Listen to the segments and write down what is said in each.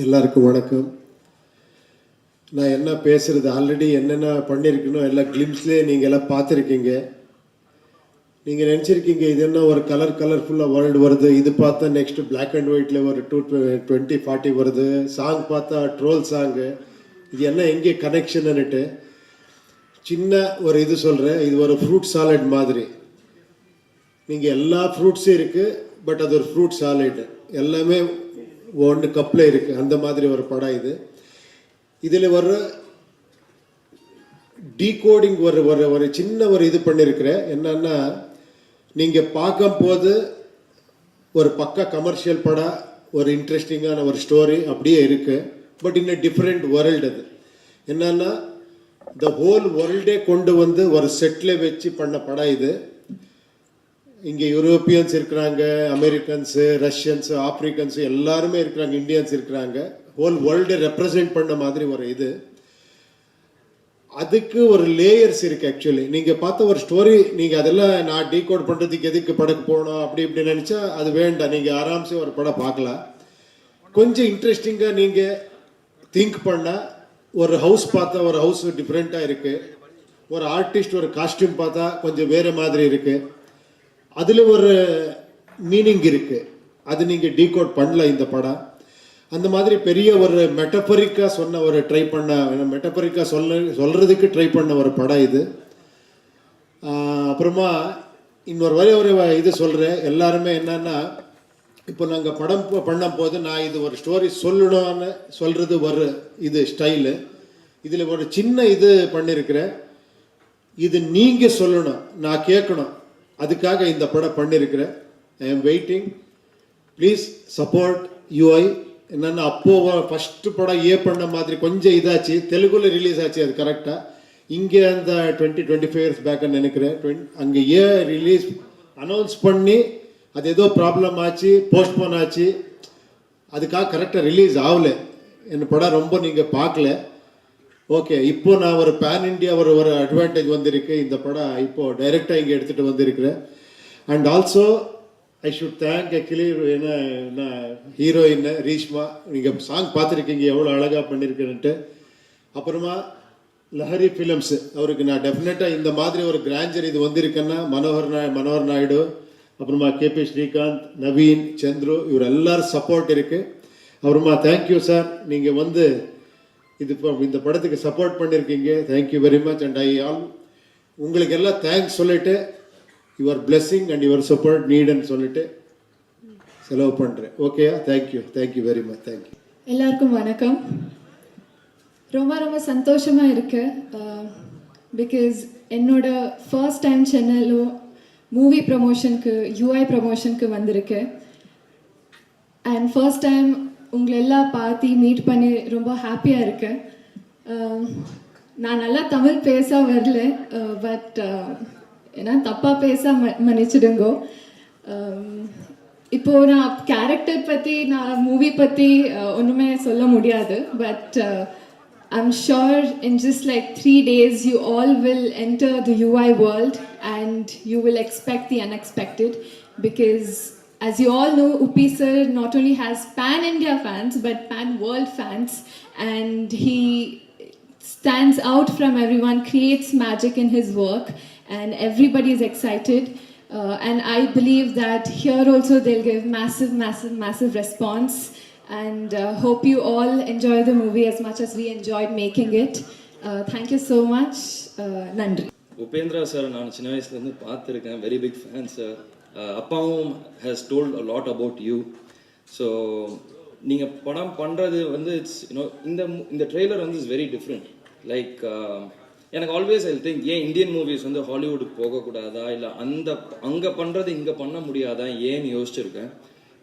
எல்லாருக்கும் வணக்கம். நான் என்ன பேசுகிறது ஆல்ரெடி என்னென்ன பண்ணியிருக்கணும் எல்லாம் கிளிம்ஸ்லேயே நீங்கள் எல்லாம் பார்த்துருக்கீங்க. நீங்கள் நினச்சிருக்கீங்க இது என்ன ஒரு கலர்ஃபுல்லாக வேர்ல்டு வருது, இது பார்த்தா நெக்ஸ்ட்டு பிளாக் அண்ட் ஒயிட்டில் ஒரு 2040 வருது, சாங் பார்த்தா ட்ரோல் சாங்கு, இது என்ன எங்கே கனெக்ஷன்னுட்டு சின்ன ஒரு இது சொல்கிறேன். இது ஒரு ஃப்ரூட் சாலட் மாதிரி. நீங்கள் எல்லா ஃப்ரூட்ஸும் இருக்குது, பட் அது ஒரு ஃப்ரூட் சாலட், எல்லாமே ஒன்று கப்பில் இருக்குது. அந்த மாதிரி ஒரு படம் இது. இதில் ஒரு டீகோடிங் ஒரு சின்ன ஒரு இது பண்ணியிருக்கிறேன். என்னன்னா, நீங்கள் பார்க்கும்போது ஒரு பக்கா கமர்ஷியல் படம், ஒரு இன்ட்ரெஸ்டிங்கான ஒரு ஸ்டோரி அப்படியே இருக்குது. But in different world. அது என்னன்னா, த ஹோல் வேர்ல்டே கொண்டு வந்து ஒரு செட்டில் வச்சு பண்ண படம் இது. இங்கே யூரோப்பியன்ஸ் இருக்கிறாங்க, அமெரிக்கன்ஸு, ரஷ்யன்ஸு, ஆப்ரிக்கன்ஸு எல்லாருமே இருக்கிறாங்க, இந்தியன்ஸ் இருக்கிறாங்க. ஹோல் வேர்ல்டை ரெப்ரசன்ட் பண்ண மாதிரி ஒரு இது. அதுக்கு ஒரு லேயர்ஸ் இருக்குது. ஆக்சுவலி நீங்கள் பார்த்த ஒரு ஸ்டோரி, நீங்கள் அதெல்லாம் நான் டீகோட் பண்ணுறதுக்கு எதுக்கு படக்கு போகணும் அப்படி இப்படி நினச்சா அது வேண்டாம். நீங்கள் ஆராம்சே ஒரு படம் பார்க்கலாம். கொஞ்சம் இன்ட்ரெஸ்டிங்காக நீங்கள் திங்க் பண்ணால், ஒரு ஹவுஸ் பார்த்தா ஒரு ஹவுஸ் டிஃப்ரெண்ட்டாக இருக்குது, ஒரு ஆர்டிஸ்ட் ஒரு காஸ்டியூம் பார்த்தா கொஞ்சம் வேறு மாதிரி இருக்குது, அதில் ஒரு மீனிங் இருக்குது. அது நீங்கள் டீகோட் பண்ணல இந்த படம். அந்த மாதிரி பெரிய ஒரு மெட்டபரிக்காக சொன்ன ஒரு மெட்டபரிக்காக சொல்கிறதுக்கு ட்ரை பண்ண ஒரு படம் இது. அப்புறமா இன்னொரு ஒரு இது சொல்கிறேன். எல்லாருமே என்னன்னா, இப்போ நாங்கள் படம் பண்ணும் போது நான் இது ஒரு ஸ்டோரி சொல்லணும்னு சொல்கிறது ஒரு இது ஸ்டைலு. இதில் ஒரு சின்ன இது பண்ணியிருக்கிறேன். இது நீங்கள் சொல்லணும், நான் கேட்கணும். அதுக்காக இந்த படம் பண்ணியிருக்கிறேன். I am waiting. Please support UI. என்னென்னா, அப்போது ஃபஸ்ட்டு படம் பண்ண மாதிரி கொஞ்சம் இதாச்சு, தெலுங்குல ரிலீஸ் ஆச்சு. அது கரெக்டாக இங்கே அந்த 20-25 இயர்ஸ் பேக்குன்னு நினைக்கிறேன். அங்கே ரிலீஸ் அனௌன்ஸ் பண்ணி அது ஏதோ ப்ராப்ளம் ஆச்சு, போஸ்ட்போன் ஆச்சு. அதுக்காக கரெக்டாக ரிலீஸ் ஆகலை. என் படம் ரொம்ப நீங்கள் பார்க்கல. ஓகே, இப்போ நான் ஒரு பேன் இண்டியா ஒரு அட்வான்டேஜ் வந்திருக்கு. இந்த படம் இப்போது டைரெக்டாக இங்கே எடுத்துகிட்டு வந்திருக்கிறேன். And also I should thank actually என்ன ஹீரோயின் ரீஷ்மா. நீங்கள் சாங் பார்த்துருக்கீங்க எவ்வளோ அழகாக பண்ணியிருக்கேன்ட்டு. அப்புறமா லஹரி ஃபிலிம்ஸ், அவருக்கு நான் டெஃபினட்டாக இந்த மாதிரி ஒரு கிராண்டர் இது வந்திருக்கேன்னா மனோகர் நாயுடு, அப்புறமா கேபி ஸ்ரீகாந்த், நவீன், சந்துரு, இவர் எல்லாரும் சப்போர்ட் இருக்குது. அப்புறமா தேங்க்யூ சார், நீங்கள் வந்து இந்த படத்துக்கு சப்போர்ட் பண்ணியிருக்கீங்க. Thank you very much. அண்ட் உங்களுக்கு எல்லாம் தேங்க்ஸ் சொல்லிட்டு, your blessing and your support நீடுன்னு சொல்லிட்டு செலவு பண்ணுறேன். ஓகேயா? Thank you very much. தேங்க்யூ. எல்லாருக்கும் வணக்கம். ரொம்ப சந்தோஷமாக இருக்கு. பிகாஸ் என்னோட ஃபர்ஸ்ட் டைம் சென்னையில் மூவி ப்ரமோஷனுக்கு, யூஐ ப்ரமோஷனுக்கு வந்திருக்கு. அண்ட் ஃபர்ஸ்ட் டைம் உங்களை எல்லாம் பார்த்து மீட் பண்ணி ரொம்ப ஹாப்பியாக இருக்கேன். நான் நல்லா தமிழ் பேச வரல, பட் ஏன்னா தப்பாக பேச மன்னிச்சிடுங்கோ. இப்போது நான் கேரக்டர் பற்றி, நான் மூவி பற்றி ஒன்றுமே சொல்ல முடியாது. But I'm sure in just like 3 days you all will enter the UI world and you will expect the unexpected, because as you all know, Uppi sir not only has pan-India fans but pan-world fans, and he stands out from everyone, creates magic in his work, and everybody is excited. And I believe that here also they'll give massive response. And hope you all enjoy the movie as much as we enjoyed making it. Thank you so much. Nandri. Upendra sir, நான் சின்ன வயசுலேருந்து பார்த்துருக்கேன். Very big fan sir. அப்பாவும் has told a lot about you. So நீங்கள் படம் பண்ணுறது வந்து it's இந்த ட்ரெய்லர் வந்து இட்ஸ் வெரி டிஃப்ரெண்ட். லைக் எனக்கு ஆல்வேஸ் ஐ திங்க், ஏன் இந்தியன் மூவிஸ் வந்து ஹாலிவுட்டுக்கு போகக்கூடாதா, இல்லை அங்கே பண்ணுறது இங்கே பண்ண முடியாதா ஏன்னு யோசிச்சிருக்கேன்.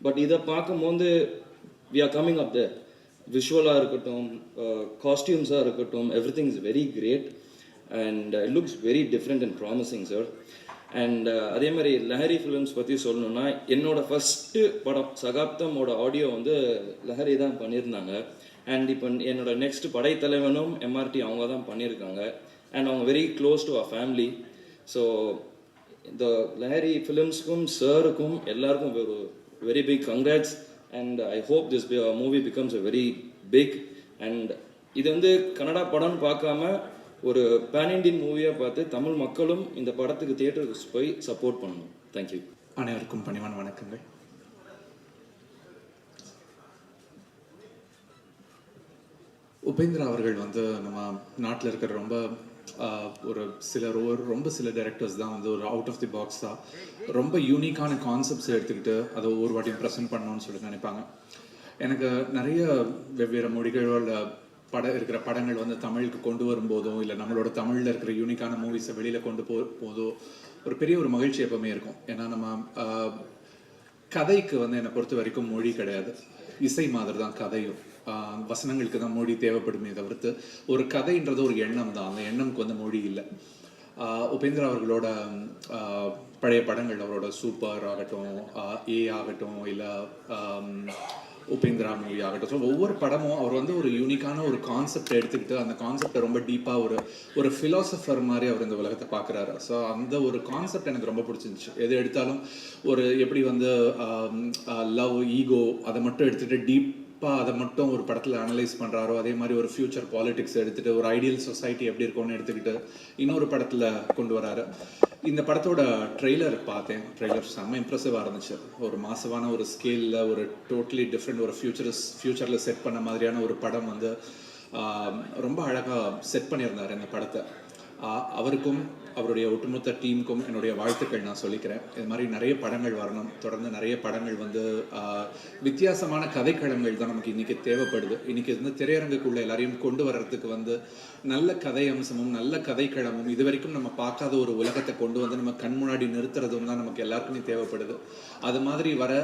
பட் இதை பார்க்கும்போது we are coming up there. Visual-ஆக இருக்கட்டும், காஸ்டியூம்ஸாக இருக்கட்டும், everything is very great and it looks very different and promising sir. And அதே மாதிரி லஹரி ஃபிலிம்ஸ் பற்றி சொல்லணும்னா, என்னோட ஃபஸ்ட்டு படம் சகாப்தமோட ஆடியோ வந்து லஹரி தான் பண்ணியிருந்தாங்க. அண்ட் இப்போ என்னோட நெக்ஸ்ட் படைத்தலைவனும் எம்ஆர்டி அவங்க தான் பண்ணியிருக்காங்க. அண்ட் அவங்க very close to a family. So இந்த லஹரி ஃபிலிம்ஸ்க்கும் சாருக்கும் எல்லாருக்கும் ஒரு very big congrats. and I hope this movie becomes a very big, and இது வந்து கன்னடா படம்னு பார்க்காம ஒரு பேன் இண்டியன் மூவியாக பார்த்து தமிழ் மக்களும் இந்த படத்துக்கு தியேட்டருக்கு போய் சப்போர்ட் பண்ணணும். தேங்க்யூ. அனைவருக்கும் பணிவான வணக்கங்கள். உபேந்திரா அவர்கள் வந்து நம்ம நாட்டில் இருக்கிற ரொம்ப ரொம்ப சில டைரக்டர்ஸ் தான் வந்து ஒரு அவுட் ஆஃப் தி பாக்ஸ் தான் ரொம்ப யூனிக்கான கான்செப்ட்ஸ் எடுத்துக்கிட்டு அதை ஒவ்வொரு வாட்டியும் ப்ரெசென்ட் பண்ணணும்னு சொல்லி நினைப்பாங்க. எனக்கு நிறைய வெவ்வேறு மொழிகளோட இருக்கிற படங்கள் வந்து தமிழுக்கு கொண்டு வரும்போதோ இல்லை நம்மளோட தமிழில் இருக்கிற யூனிக்கான மூவிஸை வெளியில் கொண்டு போதோ ஒரு பெரிய ஒரு மகிழ்ச்சி எப்பவுமே இருக்கும். ஏன்னா நம்ம கதைக்கு வந்து என்னை பொறுத்த வரைக்கும் மொழி கிடையாது, இசை மாதிரி தான் கதையும். வசனங்களுக்கு தான் மொழி தேவைப்படுமே தவிர்த்து ஒரு கதைன்றது ஒரு எண்ணம் தான், அந்த எண்ணம்க்கு வந்து மொழி இல்லை. உபேந்திரா அவர்களோட பழைய படங்கள், அவரோட சூப்பர் ஆகட்டும், ஏ ஆகட்டும், இல்லை உபேந்திரா மூவி ஆகட்டும், ஸோ ஒவ்வொரு படமும் அவர் வந்து ஒரு யூனிக்கான ஒரு கான்செப்டை எடுத்துக்கிட்டு அந்த கான்செப்டை ரொம்ப டீப்பாக ஒரு ஃபிலாசபர் மாதிரி அவர் இந்த உலகத்தை பார்க்குறாரு. ஸோ அந்த ஒரு கான்செப்ட் எனக்கு ரொம்ப பிடிச்சிருந்துச்சு. எது எடுத்தாலும் ஒரு எப்படி வந்து லவ், ஈகோ அதை மட்டும் எடுத்துகிட்டு டீப்பாக அதை மட்டும் ஒரு படத்தில் அனலைஸ் பண்ணுறாரோ, அதே மாதிரி ஒரு ஃபியூச்சர் பாலிடிக்ஸ் எடுத்துகிட்டு ஒரு ஐடியல் சொசைட்டி எப்படி இருக்கும்னு எடுத்துக்கிட்டு இன்னொரு படத்தில் கொண்டு வராரு. இந்த படத்தோட ட்ரெய்லர் பார்த்தேன். ட்ரெய்லர் செம்ம இம்ப்ரெசிவாக இருந்துச்சு. ஒரு மாசமான ஒரு ஸ்கேலில் ஒரு டோட்டலி டிஃப்ரெண்ட் ஒரு ஃபியூச்சரில் செட் பண்ண மாதிரியான ஒரு படம் வந்து ரொம்ப அழகாக செட் பண்ணியிருந்தார் இந்த படத்தை. அவருக்கும் அவருடைய ஒட்டுமொத்த டீமுக்கும் என்னுடைய வாழ்த்துக்கள் நான் சொல்லிக்கிறேன். இது மாதிரி நிறைய படங்கள் வரணும், தொடர்ந்து நிறைய படங்கள் வந்து வித்தியாசமான கதைக்களங்கள் தான் நமக்கு இன்றைக்கி தேவைப்படுது. இன்றைக்கி வந்து திரையரங்குக்குள்ளே எல்லாரையும் கொண்டு வர்றதுக்கு வந்து நல்ல கதை அம்சமும் நல்ல கதைக்களமும் இது வரைக்கும் நம்ம பார்க்காத ஒரு உலகத்தை கொண்டு வந்து நம்ம கண் முன்னாடி நிறுத்துறதும் தான் நமக்கு எல்லாருக்குமே தேவைப்படுது. அது மாதிரி வர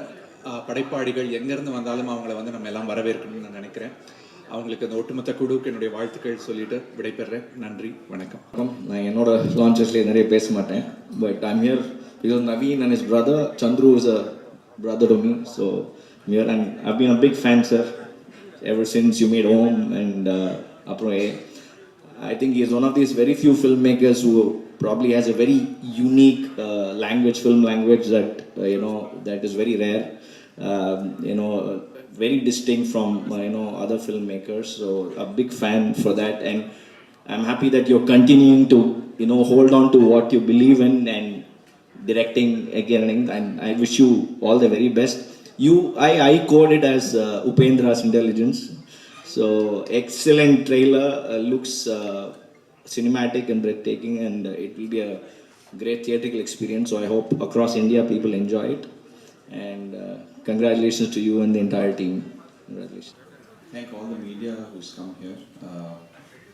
படைப்பாளிகள் எங்கேருந்து வந்தாலும் அவங்கள வந்து நம்ம எல்லாம் வரவேற்கணும்னு நான் நினைக்கிறேன். அவங்களுக்கு அந்த ஒட்டுமொத்த குழுவுக்கு என்னுடைய வாழ்த்துக்கள் சொல்லிட்டு விடைபெறேன். நன்றி, வணக்கம். நான் என்னோட லான்ச்சஸ்லேயே நிறைய பேச மாட்டேன், but I'm here because Naveen and his brother Chandru is a brother to me, so I'm here and I've been a big fan, sir, ever since you made Om and apro I think he is one of these very few filmmakers who probably has a very unique film language that that is very rare, very distinct from other filmmakers. So a big fan for that, and I'm happy that you're continuing to hold on to what you believe in and directing again, and I wish you all the very best. I code it as Upendra's intelligence. So excellent trailer, looks cinematic and breathtaking, and it will be a great theatrical experience. So I hope across India people enjoy it, and congratulations to you and the entire team. Congratulations. Thank all the media who's come here,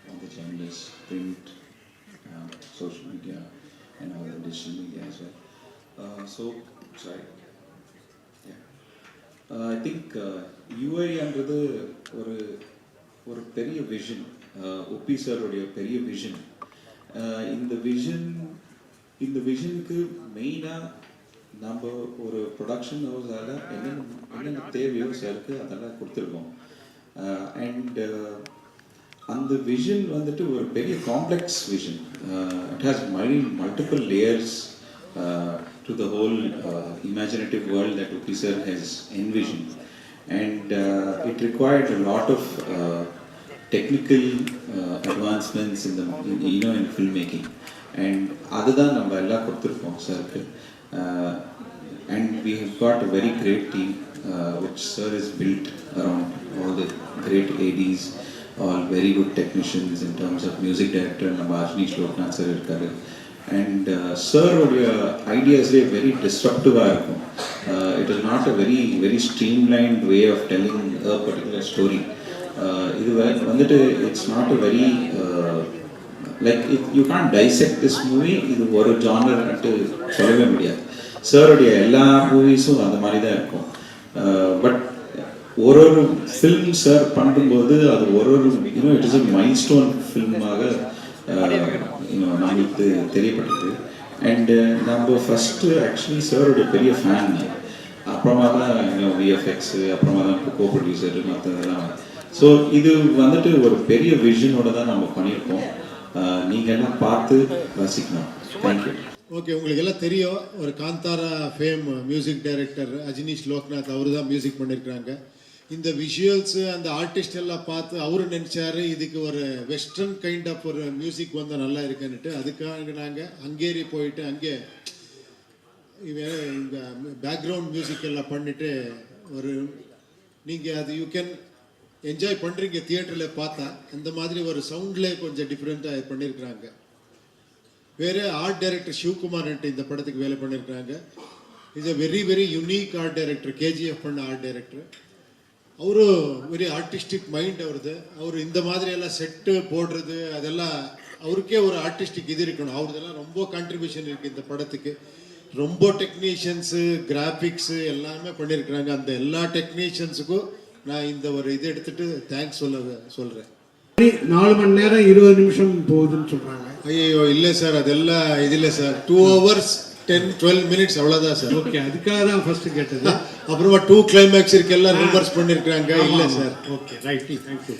all the journalists, print, social media, and all the digital media as well. I think UI என்றது ஒரு பெரிய vision, ஒப்பி சாருடைய பெரிய vision. இந்த விஷனுக்கு மெயினாக நம்ம ஒரு production ஹவுஸால் என்னென்ன தேவையோ சாருக்கு அதெல்லாம் கொடுத்துருக்கோம். அண்ட் அந்த விஷன் வந்துட்டு ஒரு பெரிய complex vision. It has multiple layers to the whole imaginative world that Upi sir has envisioned, and it required a lot of technical advancements in filmmaking, and adha namba ella koduthirkom sir ku, and we have got a very great team which sir has built around all the great ADs, all very good technicians in terms of music director நம்ம அஜ்னீஷ் Loknath sir irukkaru. And sir ideas are very disruptive. It is not a very streamlined way of telling a particular story. It's not a very like you can't dissect this movie. This is one genre to solve media. Sir எல்லா மூவிஸும் அந்த மாதிரி தான் இருக்கும். But ஒரு film sir பண்ணும்போது அது it is a milestone ஃபில்மாக நம்மளுக்கு தெரியப்பட்டது. And நம்ம ஃபஸ்ட்டு ஆக்சுவலி சாரோட பெரிய ஃபேன். அப்புறமா தான் விஎஃப்எக்ஸ், அப்புறமா தான் கோ ப்ரொடியூசர், மற்றதெல்லாம். ஸோ இது வந்துட்டு ஒரு பெரிய விஷனோட தான் நம்ம பண்ணியிருக்கோம். நீங்கள் எல்லாம் பார்த்து ரசிக்கணும். தேங்க்யூ. ஓகே, உங்களுக்கு எல்லாம் தெரியும், ஒரு Kantara fame music director Ajaneesh Loknath அவர் தான் மியூசிக் பண்ணியிருக்கிறாங்க. இந்த விஷுவல்ஸு அந்த ஆர்டிஸ்ட் எல்லாம் பார்த்து அவரு நினச்சாரு இதுக்கு ஒரு வெஸ்டர்ன் கைண்ட் ஆஃப் ஒரு மியூசிக் வந்தால் நல்லா இருக்குன்னுட்டு, அதுக்காக நாங்கள் ஹங்கேரி போயிட்டு அங்கே இந்த பேக்ரவுண்ட் மியூசிக் எல்லாம் பண்ணிட்டு ஒரு நீங்கள் அது யூ கேன் என்ஜாய் பண்ணுறீங்க தியேட்டரில் பார்த்தா. அந்த மாதிரி ஒரு சவுண்ட்லேயே கொஞ்சம் டிஃப்ரெண்ட்டாக பண்ணியிருக்கிறாங்க. வேறு ஆர்ட் டைரக்டர் சிவகுமார்ன்ட்டு இந்த படத்துக்கு வேலை பண்ணியிருக்கிறாங்க. Is a very very unique art director, KGF பண்ண ஆர்ட் டைரக்டர். அவரு வெரி ஆர்டிஸ்டிக் மைண்ட் அவருது. அவர் இந்த மாதிரி எல்லாம் செட்டு போடுறது அதெல்லாம் அவருக்கே ஒரு ஆர்டிஸ்டிக் இது இருக்கணும். அவருதெல்லாம் ரொம்ப கான்ட்ரிபியூஷன் இருக்குது இந்த படத்துக்கு. ரொம்ப டெக்னீஷியன்ஸு கிராஃபிக்ஸு எல்லாமே பண்ணியிருக்கிறாங்க. அந்த எல்லா டெக்னீஷியன்ஸுக்கும் நான் இந்த ஒரு இது எடுத்துகிட்டு தேங்க்ஸ் சொல்கிறேன். 4 மணி நேரம் 20 நிமிஷம் போகுதுன்னு சொல்கிறாங்க. ஐயோ இல்லை சார், அதெல்லாம் இது இல்லை சார். 2 hours 10-12 minutes அவ்வளோதான் சார். ஓகே, அதுக்காக தான் ஃபர்ஸ்ட் கேட்டது. அப்புறமா 2 climax இருக்கு, எல்லாம் ரிவர்ஸ் பண்ணியிருக்கிறாங்க. இல்லை sir. Okay, right, thank you.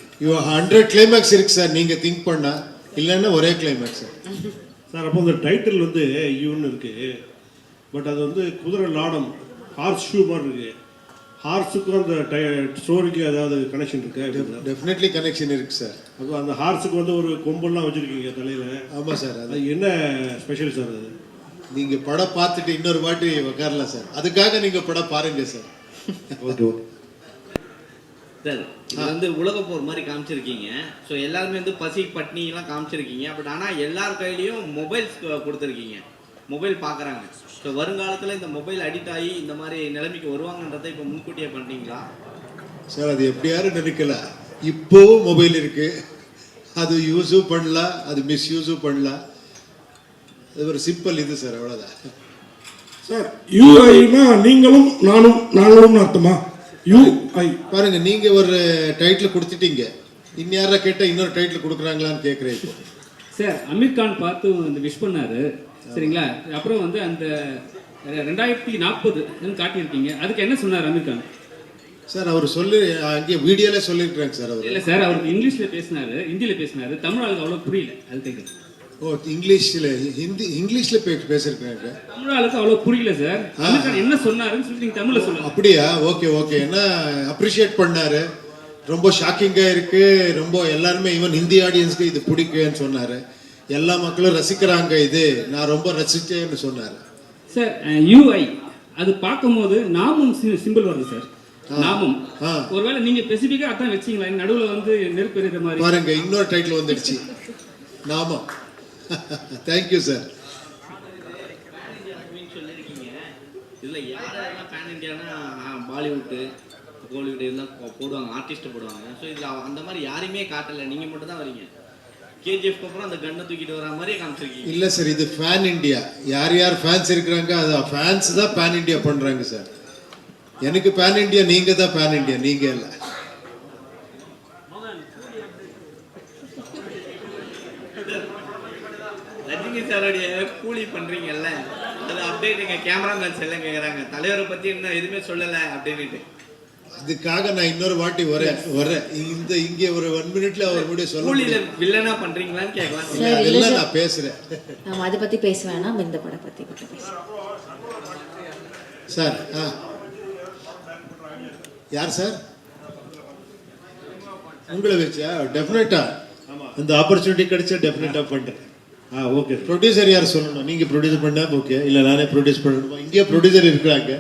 100 climax இருக்கு சார், நீங்கள் திங்க் பண்ணா. இல்லைன்னா ஒரே கிளைமேக்ஸ் சார். சார், அப்போ அந்த டைட்டில் வந்து யூன்னு இருக்கு, பட் அது வந்து குதிரை லாடம் ஹார்ஸ் ஷூ மாதிரி இருக்கு. ஹார்ஸுக்கும் அந்த ஸ்டோரிக்கு ஏதாவது கனெக்ஷன் இருக்கு? டெஃபினெட்லி கனெக்ஷன் இருக்கு சார். அப்போ அந்த ஹார்ஸுக்கு வந்து ஒரு கொம்பெல்லாம் வச்சிருக்கீங்க தலையில். ஆமாம் சார். அது என்ன ஸ்பெஷல் சார் அது? நீங்கள் படம் பார்த்துட்டு இன்னொரு வாட்டி உட்காரலாம் சார். அதுக்காக நீங்கள் படம் பாருங்க சார். ஓகே ஓகே சார், இது வந்து உலக போர் மாதிரி காமிச்சிருக்கீங்க. ஸோ எல்லாருமே வந்து பசி பட்னிலாம் காமிச்சிருக்கீங்க. பட் ஆனால் எல்லார் கையிலையும் மொபைல்ஸ் கொடுத்துருக்கீங்க, மொபைல் பார்க்குறாங்க. ஸோ வருங்காலத்தில் இந்த மொபைல் அடிக்ட் ஆகி இந்த மாதிரி நிலைமைக்கு வருவாங்கன்றதை இப்போ முன்கூட்டியே பண்ணுறீங்களா சார்? அது எப்படி யாரும் நினைக்கல. இப்போவும் மொபைல் இருக்கு, அது யூஸும் பண்ணலாம், அது மிஸ்யூஸும் பண்ணலாம். அது ஒரு சிம்பிள் இது சார், அவ்வளோதான். சார், யூஐனா நீங்களும் நாங்களும் அர்த்தமா? யூஐ பாருங்க, நீங்க ஒரு டைட்டில் கொடுத்துட்டீங்க, இன்யாரா கேட்டால் இன்னொரு டைட்டில் கொடுக்குறாங்களான்னு கேட்குறேன் இப்போ. சார், அமீர் கான் பார்த்து வந்து விஷ் பண்ணாரு, சரிங்களா? அப்புறம் வந்து அந்த 2040 காட்டியிருக்கீங்க, அதுக்கு என்ன சொன்னார் அமீர் கான்? சார் அவர் சொல்லி அங்கே வீடியோல சொல்லியிருக்கிறாங்க சார். அவர் இல்லை சார், அவருக்கு இங்கிலீஷில் பேசினாரு, ஹிந்தியில் பேசினாரு, தமிழ் ஆளுக்கு அவ்வளோ புரியல, அது கேட்குறேன். ஓ, இங்கிலீஷில் பேசியிருக்கிறாங்க. தமிழ் ஆளுக்கு அவ்வளோ புரியல சார். அமீர் கான் என்ன சொன்னாருன்னு சொல்லி நீங்கள் தமிழில் சொல்லுங்க. அப்படியா? Okay okay. என்ன அப்ரிஷியேட் பண்ணாரு, ரொம்ப ஷாக்கிங்காக இருக்கு, ரொம்ப எல்லாருமே ஈவன் ஹிந்தி ஆடியன்ஸ்க்கு இது பிடிக்குன்னு சொன்னாரு. எல்லா மக்களும் ரசிக்கிறாங்க, இது நான் ரொம்ப ரசிச்சேன்னு சொன்னார் சார். யூஐ அது பார்க்கும்போது நாமும் சிம்பிள் வருது சார். நாமும் ஒருவேளை நீங்க ஸ்பெசிஃபிக்கா அதான் வச்சீங்களா? நடுவில் வந்து நெருப்பு எறிகிற மாதிரி பாருங்க, இன்னொரு டைட்டில் வந்துடுச்சு, நாமம். Thank you sir. சொல்லியிருக்கீங்க. இதில் யாரெல்லாம் பேன் இண்டியானா பாலிவுட்டு கோலிவுட் எல்லாம் போடுவாங்க, ஆர்டிஸ்ட்டு போடுவாங்க. ஸோ இதில் அந்த மாதிரி யாரையுமே காட்டலை, நீங்கள் மட்டும் தான் வரீங்க. கேஜிஎஃப்க்கு அப்புறம் அந்த கண்ணை தூக்கிட்டு வர மாதிரியே காமிச்சிருக்கீங்க. இல்லை சார், இது ஃபேன் இண்டியா. யார் யார் ஃபேன்ஸ் இருக்கிறாங்க, அது ஃபேன்ஸ் தான் பேன் இண்டியா பண்ணுறாங்க சார். எனக்கு பேன் இண்டியா, நீங்கள் தான் பேன் இண்டியா, நீங்கள் இல்லை. ரஜினி சாரோடைய கூலி பண்ணுறீங்கல்ல, அது அப்டேட் எங்கள் கேமராமேன்ஸ் எல்லாம் கேட்குறாங்க, தலைவரை பற்றி இன்னும் எதுவுமே சொல்லலை அப்படின்ட்டு. அதுக்காக நான் இன்னொரு வாட்டி வரேன். இங்கே ஒரு 1 minute அவர் கூட சொல்ல கூலியில வில்லனா பண்றீங்களான்னு கேட்கலாம். அதெல்லாம் நான் பேசுறேன். நம்ம அதை பத்தி பேச வேணாம், இந்த படம் பத்தி மட்டும் பேசுறோம் சார். யார் சார்? உங்களை வச்சா டெஃபினட்டா அந்த ஆப்பர்ச்சுனிட்டி கிடைச்சா டெஃபினட்டா பண்றேன். ஓகே. ப்ரொடியூசர் யார் சொல்லணும்? நீங்க ப்ரொடியூஸ் பண்ணா ஓகே, இல்லை நானே ப்ரொடியூஸ் பண்ணணுமா? இங்கே ப்ரொடியூசர் இருக்கிறாங்க.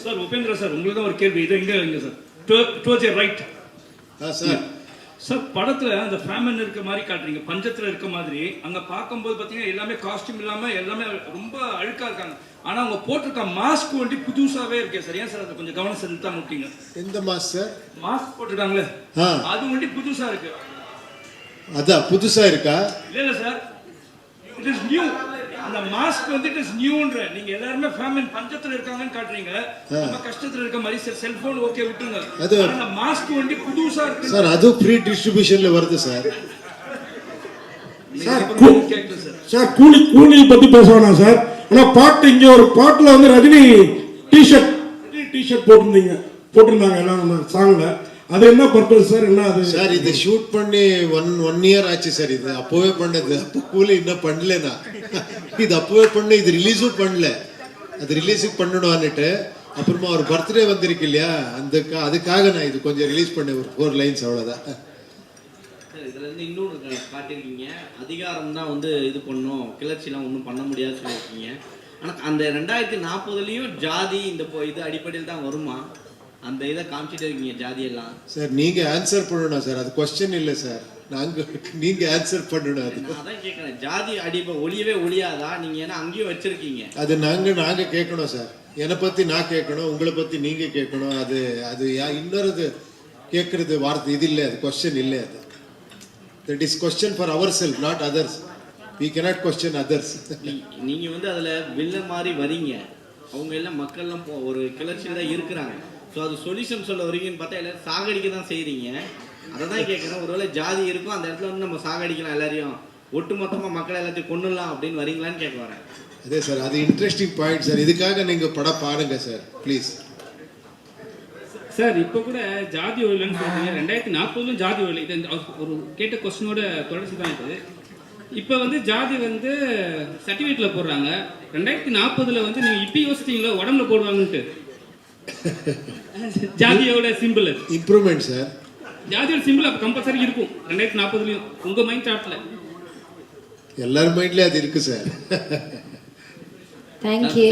சார், உபேந்திரா சார், உங்களுக்கு தான் ஒரு கேள்வி. இது இங்கே sir, towards your right. Sir. Sir, படத்துல அந்த ஃபேமின் இருக்க மாதிரி காட்டுறீங்க, பஞ்சத்துல இருக்க மாதிரி. அங்க பார்க்கும்போது பாத்தீங்கன்னா எல்லாமே காஸ்டியூம் இல்லாம எல்லாமே ரொம்ப அழுக்கா இருக்காங்க. ஆனா அவங்க போட்டிருக்க மாஸ்க் வந்து புதுசாவே இருக்கே சார். ஏன் சார் அதை கொஞ்சம் கவனம் செலுத்தா முட்டீங்க? எந்த மாஸ்க் சார்? மாஸ்க் போட்டுருக்காங்களே, அது வந்து புதுசா இருக்கு. அதான் புதுசா இருக்கா? இல்ல சார், இட் இஸ் நியூ. அந்த மாஸ்க் வந்து இட் இஸ் நியூன்ற. நீங்க எல்லாரும் ஃபேமின் பஞ்சத்துல இருக்காங்கன்னு காட்டுறீங்க, நம்ம கஷ்டத்துல இருக்க மாதிரி. சார், செல்போன் ஓகே விட்டுருங்க, அது அந்த மாஸ்க் வந்து புதுசா இருக்கு சார். அது ஃப்ரீ டிஸ்ட்ரிபியூஷன்ல வருது சார். சார், கூலி பத்தி பேச வேணாம் சார். ஆனா பாட்டு, இங்க ஒரு பாட்டுல வந்து ரஜினி டிஷர்ட் போட்டிருந்தாங்க எல்லாம் அந்த சாங்ல. அது என்ன பர்பஸ் சார்? என்ன அது சார் இது ஷூட் பண்ணி ஒன் இயர் ஆச்சு சார். இது அப்போவே பண்ணது. அப்போ கூலி இன்னும் பண்ணலனா இது அப்போவே பண்ண, இது ரிலீஸும் பண்ணல. அது ரிலீஸுக்கு பண்ணணும்னுட்டு அப்புறமா ஒரு பர்த்டே வந்திருக்கு இல்லையா, அதுக்காக நான் இது கொஞ்சம் ரிலீஸ் பண்ணேன், ஒரு 4 லைன்ஸ் அவ்வளோதான். இதுல இருந்து இன்னொன்று காட்டியிருக்கீங்க, அதிகாரம் தான் வந்து இது பண்ணும், கிளர்ச்சிலாம் ஒன்றும் பண்ண முடியாதுன்னு சொல்லியிருக்கீங்க. ஆனால் அந்த 2040லயும் ஜாதி இந்த இது அடிப்படையில் தான் வருமா? அந்த இதை காமிச்சிட்டு இருக்கீங்க ஜாதியெல்லாம். சார் நீங்க ஆன்சர் பண்ணணும் சார், அது கொஸ்டின் இல்லை சார். நீங்க ஆன்சர் பண்ணணும். அது நான் அதான் கேட்குறேன், ஜாதி ஒளியவே ஒளியாதா? நீங்க ஏன்னா அங்கேயும் வச்சிருக்கீங்க. அது நாங்க கேட்கணும் சார். என்னை பத்தி நான் கேட்கணும், உங்களை பத்தி நீங்க கேட்கணும். அது இன்னொரு கேட்கறது வார்த்தை இது இல்லை, அது கொஸ்டின் இல்லை. அது that is question for our self, not others. we cannot question others. நீங்க வந்து அதுல வில்ல மாதிரி வரீங்க, அவங்க எல்லாம் மக்கள்லாம் ஒரு கிளர்ச்சியில தான் இருக்கிறாங்க. ஸோ அது சொல்யூஷன் சொல்ல வரீங்கன்னு பார்த்தா எல்லாரும் சாகடிக்க தான் செய்றீங்க. அதை தான் கேட்குறேன், ஒருவேளை ஜாதி இருக்கும் அந்த இடத்துல வந்து நம்ம சாகடிக்கலாம், எல்லாரையும் ஒட்டுமொத்தமாக மக்களை எல்லாத்தையும் கொண்டுடலாம் அப்படின்னு வரீங்களான்னு கேட்க வரேன். அதே சார், அது இன்ட்ரெஸ்டிங் பாயிண்ட் சார். இதுக்காக நீங்க படம் பாருங்க சார் ப்ளீஸ். சார் இப்போ கூட ஜாதி ஒழியலன்னு சொல்றீங்க, 2040 ஜாதி ஒழியல. இது ஒரு கேட்ட கொஸ்டினோட தொடர்ச்சி தான் இது. இப்போ வந்து ஜாதி வந்து சர்டிஃபிகேட்ல போடுறாங்க, 2040 வந்து நீங்க இப்போ யோசிச்சீங்களா உடம்புல போடுவாங்கன்ட்டு? ஜாதியோட சிம்பிள் இம்ப்ரூவ்மெண்ட் சார். ஜாதியோட சிம்பிள் அப்போ கம்பல்சரி இருக்கும் 2040லயும் உங்க மைண்ட் தாட்ல. எல்லார் மைண்ட்லயும் அது இருக்கு சார். Thank you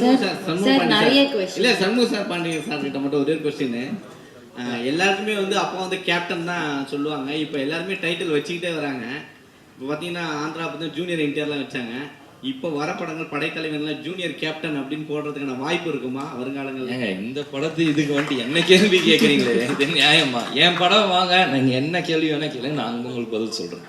sir. சார் நிறைய கொஸ்டின் இல்லை, சண்முக சார் பாண்டியன் சார் கிட்ட மட்டும் ஒரே கொஸ்டின். எல்லாருக்குமே வந்து அப்போ வந்து கேப்டன் தான் சொல்லுவாங்க, இப்போ எல்லாருமே டைட்டில் வச்சுக்கிட்டே வராங்க. இப்போ பார்த்தீங்கன்னா ஆந்திரா பார்த்தீங்கன்னா ஜூனியர் என்டிஆர்லாம் வச்சாங்க. இப்போ வர படங்கள் படைத்தலைவர்லாம் ஜூனியர் கேப்டன் அப்படின்னு போடுறதுக்கான வாய்ப்பு இருக்குமா வருங்காலங்கள்? இந்த படத்து இதுக்கு வந்துட்டு என்ன கேள்வி கேட்குறீங்களே, இது நியாயமா? என் படம் வாங்க, நீங்கள் என்ன கேள்வி வேணா கேளுங்க, நான் உங்களுக்கு பதில் சொல்கிறேன்.